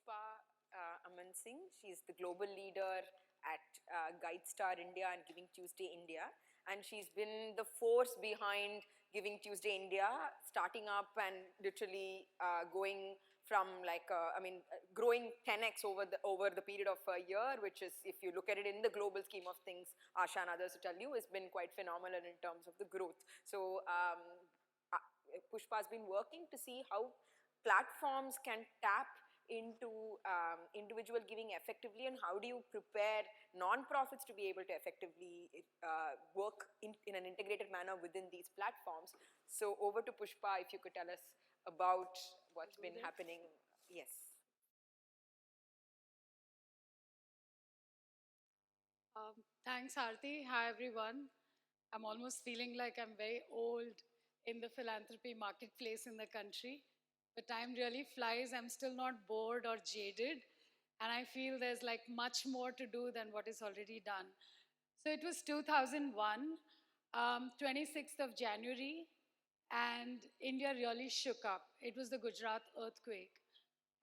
Pushpa Aman Singh. She's the global leader at GuideStar India and Giving Tuesday India. And she's been the force behind Giving Tuesday India, starting up and literally going from growing 10x over the period of a year, which is, if you look at it in the global scheme of things, Asha and others will tell you, has been quite phenomenal in terms of the growth. So Pushpa has been working to see how platforms can tap into individual giving effectively, and how do you prepare non-profits to be able to effectively work in an integrated manner within these platforms. So over to Pushpa, if you could tell us about what's been happening. Yes. Thanks, Aarti. Hi, everyone. I'm almost feeling like I'm very old in the philanthropy marketplace in the country. But time really flies. I'm still not bored or jaded. And I feel there's like much more to do than what is already done. So it was 2001, 26th of January, and India really shook up. It was the Gujarat earthquake.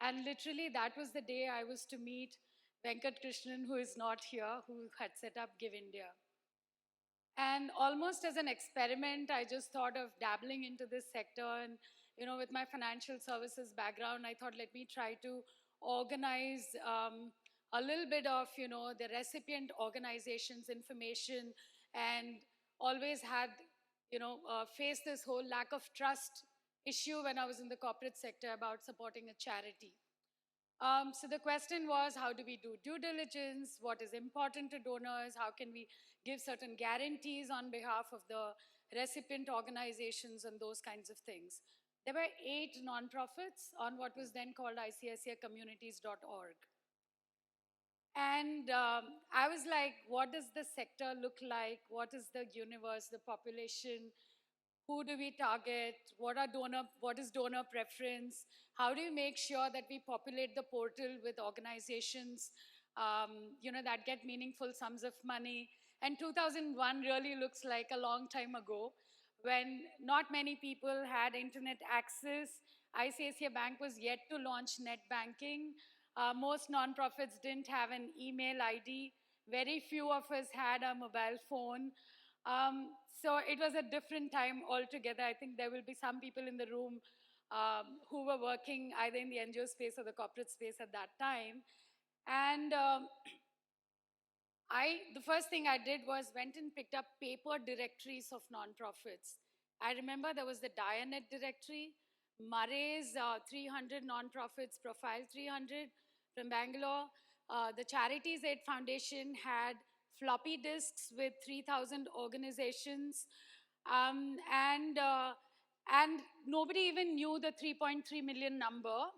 And literally, that was the day I was to meet Venkat Krishnan, who is not here, who had set up Give India. And almost as an experiment, I just thought of dabbling into this sector. And, you know, with my financial services background, I thought, let me try to organize a little bit of, you know, the recipient organizations information, and always had, you know, faced this whole lack of trust issue when I was in the corporate sector about supporting a charity. So the question was, how do we do due diligence? What is important to donors? How can we give certain guarantees on behalf of the recipient organizations and those kinds of things? There were 8 nonprofits on what was then called ICICIcommunities.org. And I was like, what does the sector look like? What is the universe, the population? Who do we target? What is donor preference? How do you make sure that we populate the portal with organizations you know, that get meaningful sums of money? And 2001 really looks like a long time ago, when not many people had internet access. ICICI Bank was yet to launch net banking. Most nonprofits didn't have an email ID. Very few of us had a mobile phone. So it was a different time altogether. I think there will be some people in the room who were working either in the NGO space or the corporate space at that time. And the first thing I did was went and picked up paper directories of nonprofits. I remember there was the Dianet directory, Murray's 300 nonprofits, Profile 300 from Bangalore. The Charities Aid Foundation had floppy disks with 3,000 organizations. And nobody even knew the 3.3 million number.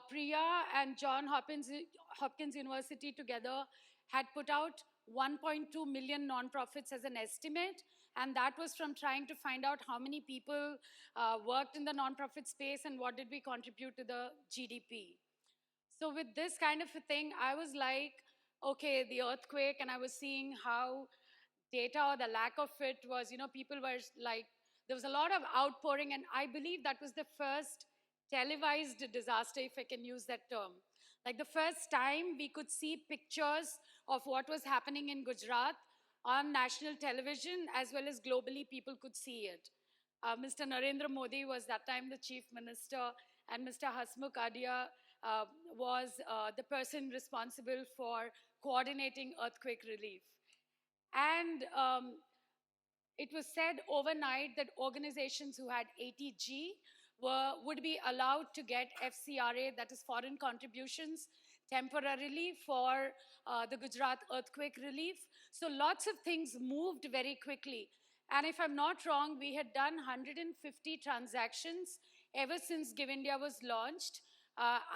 Priya and Johns Hopkins University together had put out 1.2 million nonprofits as an estimate, and that was from trying to find out how many people worked in the nonprofit space and what did we contribute to the GDP. So with this kind of a thing, I was like, okay, the earthquake, and I was seeing how data, or the lack of it, was, you know, people were like, there was a lot of outpouring, and I believe that was the first televised disaster, if I can use that term. Like the first time we could see pictures of what was happening in Gujarat on national television, as well as globally, people could see it. Mr. Narendra Modi was that time the chief minister, and Mr. Hasmukh Adia was the person responsible for coordinating earthquake relief. And it was said overnight that organizations who had 80G would be allowed to get FCRA, that is foreign contributions, temporarily for the Gujarat earthquake relief. So lots of things moved very quickly. And if I'm not wrong, we had done 150 transactions ever since Give India was launched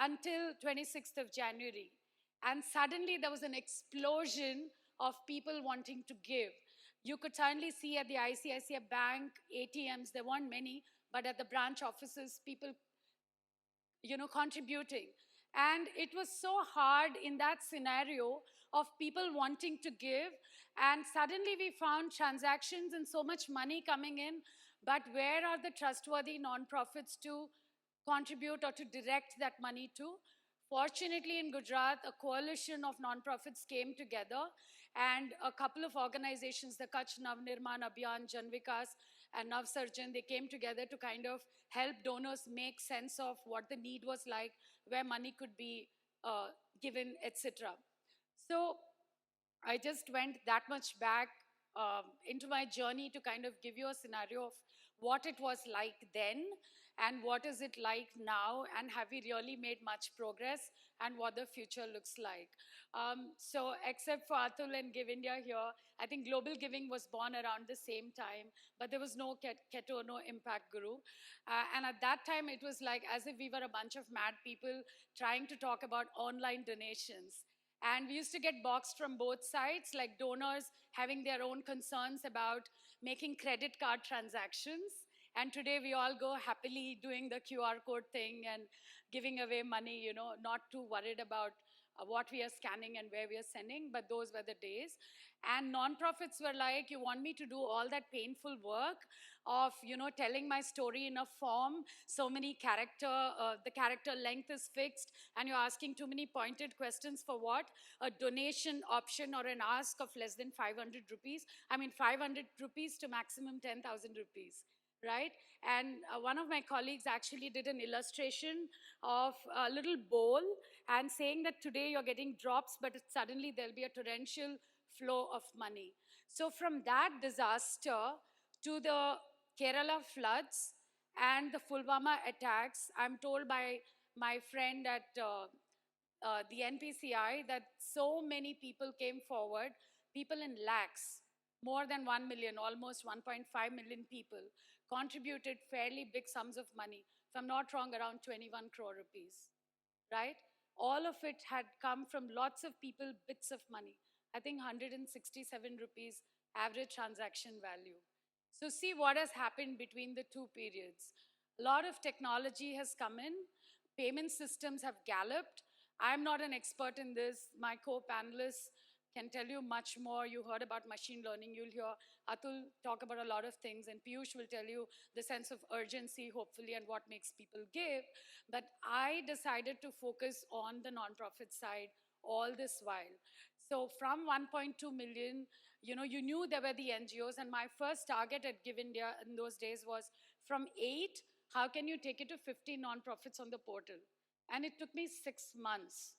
until 26th of January. And suddenly there was an explosion of people wanting to give. You could certainly see at the ICICI Bank ATMs, there weren't many, but at the branch offices, people, you know, contributing. And it was so hard in that scenario of people wanting to give. And suddenly we found transactions and so much money coming in, but where are the trustworthy nonprofits to contribute or to direct that money to? Fortunately, in Gujarat, a coalition of nonprofits came together, and a couple of organizations, the Kutch Navnirman Abhiyan, Jan Vikas, and Navsarjan, they came together to kind of help donors make sense of what the need was like, where money could be uh, given, etc. So I just went that much back into my journey to kind of give you a scenario of what it was like then and what is it like now, and have we really made much progress, and what the future looks like. So except for Atul and Give India here, I think Global Giving was born around the same time, but there was no Keto, no Impact Guru. And at that time, it was like as if we were a bunch of mad people trying to talk about online donations. And we used to get boxed from both sides, like donors having their own concerns about making credit card transactions. And today we all go happily doing the QR code thing and giving away money, not too worried about what we are scanning and where we are sending, but those were the days. And nonprofits were like, you want me to do all that painful work of, telling my story in a form, so many the character length is fixed, and you're asking too many pointed questions for what? A donation option or an ask of less than 500 rupees. I mean, 500 rupees to maximum 10,000 rupees. Right? And one of my colleagues actually did an illustration of a little bowl and saying that today you're getting drops, but suddenly there'll be a torrential flow of money. So from that disaster to the Kerala floods and the Pulwama attacks, I'm told by my friend at the NPCI that so many people came forward, people in lakhs, more than 1 million, almost 1.5 million people, contributed fairly big sums of money. If I'm not wrong, around 21 crore rupees, right? All of it had come from lots of people, bits of money. I think 167 rupees average transaction value. So see what has happened between the two periods. A lot of technology has come in, payment systems have galloped. I'm not an expert in this. My co-panelists can tell you much more. You heard about machine learning. You'll hear Atul talk about a lot of things, and Piyush will tell you the sense of urgency, hopefully, and what makes people give. But I decided to focus on the nonprofit side all this while. So from 1.2 million, you knew there were the NGOs, and my first target at Give India in those days was from 8, how can you take it to 50 nonprofits on the portal? And it took me 6 months.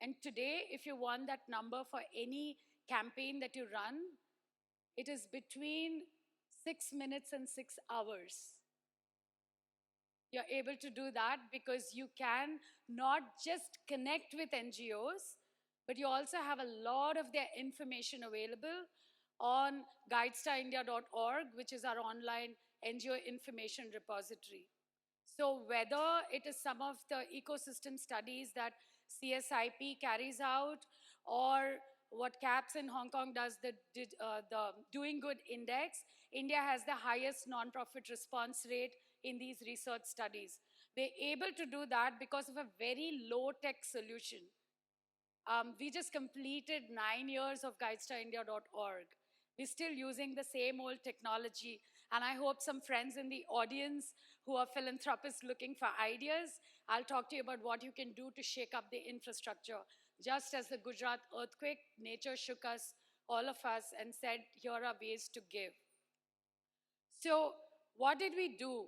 And today, if you want that number for any campaign that you run, it is between 6 minutes and 6 hours. You're able to do that because you can not just connect with NGOs, but you also have a lot of their information available on guidestarindia.org, which is our online NGO information repository. So whether it is some of the ecosystem studies that CSIP carries out, or what CAPS in Hong Kong does, the Doing Good Index, India has the highest nonprofit response rate in these research studies. We're able to do that because of a very low-tech solution. We just completed 9 years of guidestarindia.org. We're still using the same old technology, and I hope some friends in the audience who are philanthropists looking for ideas, I'll talk to you about what you can do to shake up the infrastructure. Just as the Gujarat earthquake, nature shook us, all of us, and said, here are ways to give. So what did we do?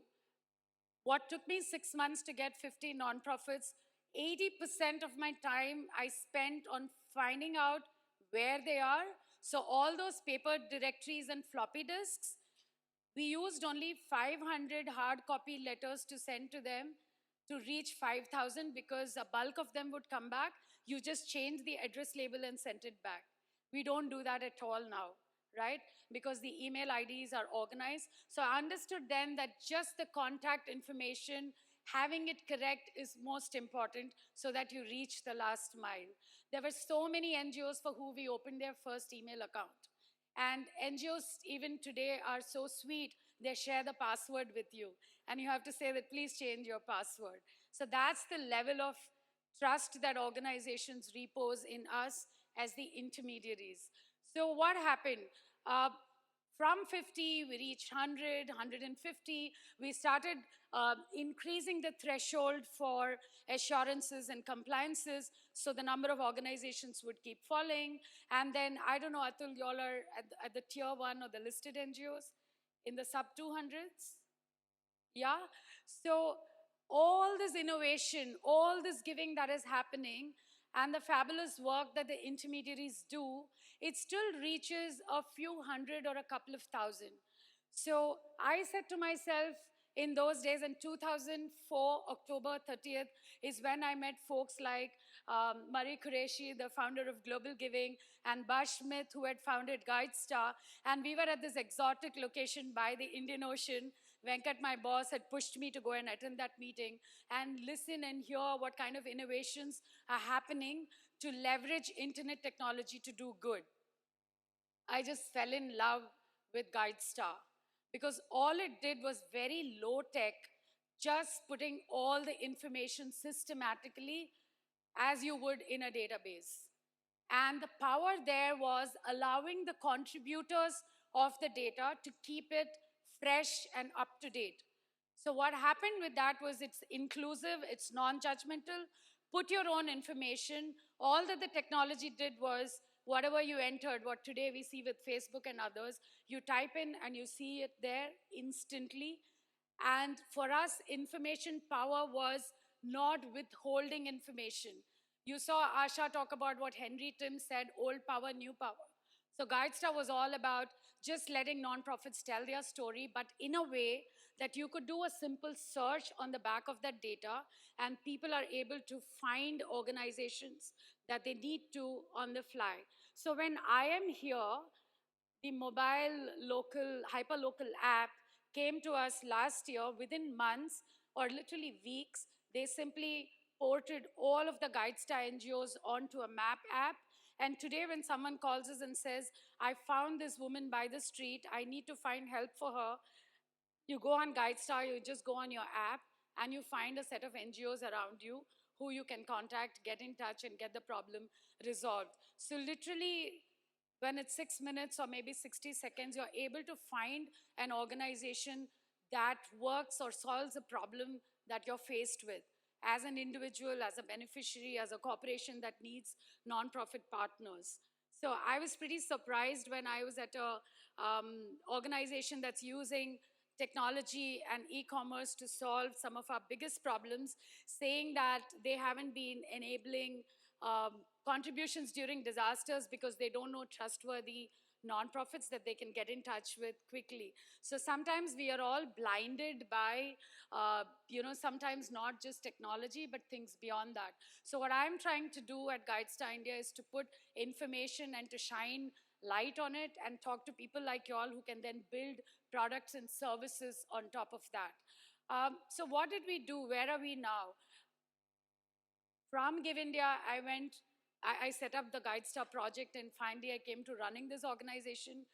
What took me 6 months to get 50 nonprofits, 80% of my time I spent on finding out where they are. So all those paper directories and floppy disks, we used only 500 hard copy letters to send to them to reach 5,000 because a bulk of them would come back. You just changed the address label and sent it back. We don't do that at all now, right? Because the email IDs are organized. So I understood then that just the contact information, having it correct is most important so that you reach the last mile. There were so many NGOs for who we opened their first email account. And NGOs even today are so sweet, they share the password with you. And you have to say that, please change your password. So that's the level of trust that organizations repose in us as the intermediaries. So what happened? From 50, we reached 100, 150. We started increasing the threshold for assurances and compliances, so the number of organizations would keep falling. And then, I don't know, Atul, you all are at the tier 1 or the listed NGOs in the sub 200s? Yeah? So all this innovation, all this giving that is happening, and the fabulous work that the intermediaries do, it still reaches a few hundred or a couple of thousand. So I said to myself in those days, in 2004, October 30th, is when I met folks like Marie Qureshi, the founder of Global Giving, and Bash Smith, who had founded GuideStar. And we were at this exotic location by the Indian Ocean. Venkat, my boss, had pushed me to go and attend that meeting and listen and hear what kind of innovations are happening to leverage internet technology to do good. I just fell in love with GuideStar because all it did was very low tech, just putting all the information systematically as you would in a database. And the power there was allowing the contributors of the data to keep it fresh and up to date. So what happened with that was it's inclusive, it's non-judgmental, put your own information. All that the technology did was whatever you entered, what today we see with Facebook and others, you type in and you see it there instantly. And for us, information power was not withholding information. You saw Asha talk about what Henry Tim said, old power, new power. So GuideStar was all about just letting nonprofits tell their story, but in a way that you could do a simple search on the back of that data, and people are able to find organizations that they need to on the fly. So when I am here, the mobile local, hyperlocal app came to us last year. Within months or literally weeks, they simply ported all of the GuideStar NGOs onto a map app. And today when someone calls us and says, I found this woman by the street, I need to find help for her, you go on GuideStar, you just go on your app, and you find a set of NGOs around you who you can contact, get in touch, and get the problem resolved. So literally, when it's 6 minutes or maybe 60 seconds, you're able to find an organization that works or solves a problem that you're faced with as an individual, as a beneficiary, as a corporation that needs nonprofit partners. So I was pretty surprised when I was at a organization that's using technology and e-commerce to solve some of our biggest problems, saying that they haven't been enabling contributions during disasters because they don't know trustworthy nonprofits that they can get in touch with quickly. So sometimes we are all blinded by, sometimes not just technology, but things beyond that. So what I'm trying to do at GuideStar India is to put information and to shine light on it and talk to people like you all who can then build products and services on top of that. So what did we do? Where are we now? From Give India, I set up the GuideStar project, and finally I came to running this organization.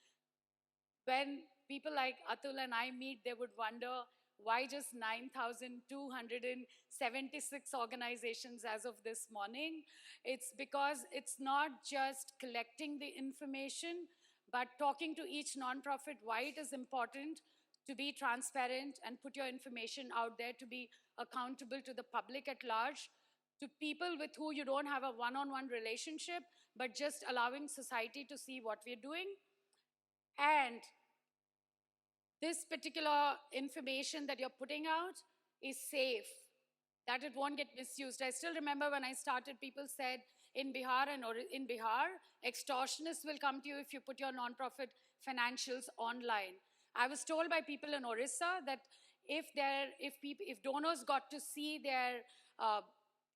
When people like Atul and I meet, they would wonder why just 9,276 organizations as of this morning. It's because it's not just collecting the information, but talking to each nonprofit why it is important to be transparent and put your information out there, to be accountable to the public at large, to people with who you don't have a one-on-one relationship, but just allowing society to see what we're doing. And this particular information that you're putting out is safe, that it won't get misused. I still remember when I started, people said in Bihar, extortionists will come to you if you put your nonprofit financials online. I was told by people in Orissa that if donors got to see their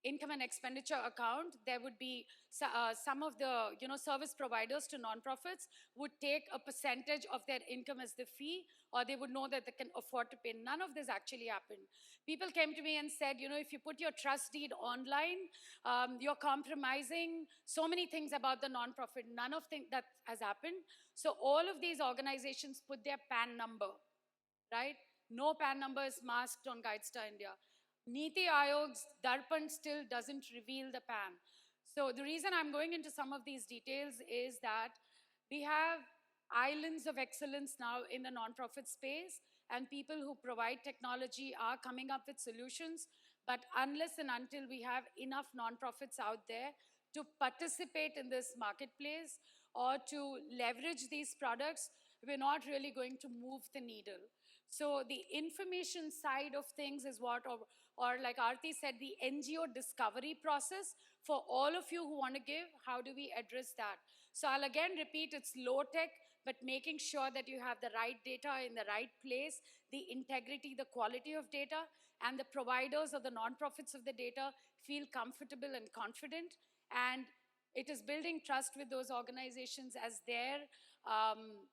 income and expenditure account, there would be some of the service providers to nonprofits would take a percentage of their income as the fee, or they would know that they can afford to pay. None of this actually happened. People came to me and said, if you put your trust deed online, you're compromising so many things about the nonprofit. None of that has happened. So all of these organizations put their PAN number, right? No PAN number is masked on GuideStar India. Niti Aayog's Darpan still doesn't reveal the PAN. So the reason I'm going into some of these details is that we have islands of excellence now in the nonprofit space, and people who provide technology are coming up with solutions. But unless and until we have enough nonprofits out there to participate in this marketplace or to leverage these products, we're not really going to move the needle. So the information side of things is what, or like Aarti said, the NGO discovery process for all of you who want to give, how do we address that? So I'll again repeat, it's low tech, but making sure that you have the right data in the right place, the integrity, the quality of data, and the providers or the nonprofits of the data feel comfortable and confident. And it is building trust with those organizations um,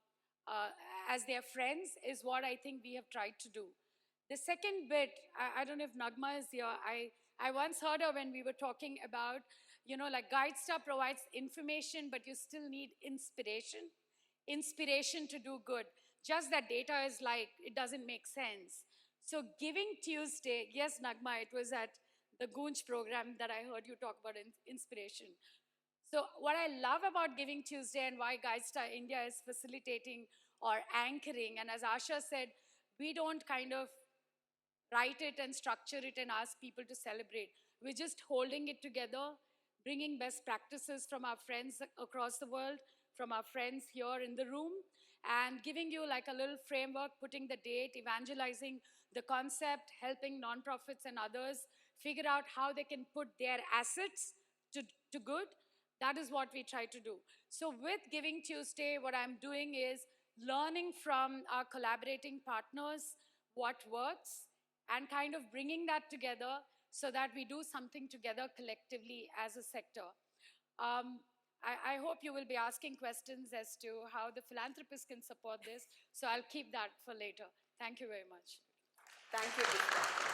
as their friends is what I think we have tried to do. The second bit, I don't know if Nagma is here. I once heard her when we were talking about, like GuideStar provides information, but you still need inspiration to do good. Just that data is like, it doesn't make sense. So Giving Tuesday, yes, Nagma, it was at the Goonj program that I heard you talk about inspiration. So what I love about Giving Tuesday and why GuideStar India is facilitating or anchoring, and as Asha said, we don't kind of write it and structure it and ask people to celebrate. We're just holding it together, bringing best practices from our friends across the world, from our friends here in the room, and giving you like a little framework, putting the date, evangelizing the concept, helping nonprofits and others figure out how they can put their assets to good. That is what we try to do. So with Giving Tuesday, what I'm doing is learning from our collaborating partners what works and kind of bringing that together so that we do something together collectively as a sector. I hope you will be asking questions as to how the philanthropists can support this, so I'll keep that for later. Thank you very much. Thank you, Pushpa.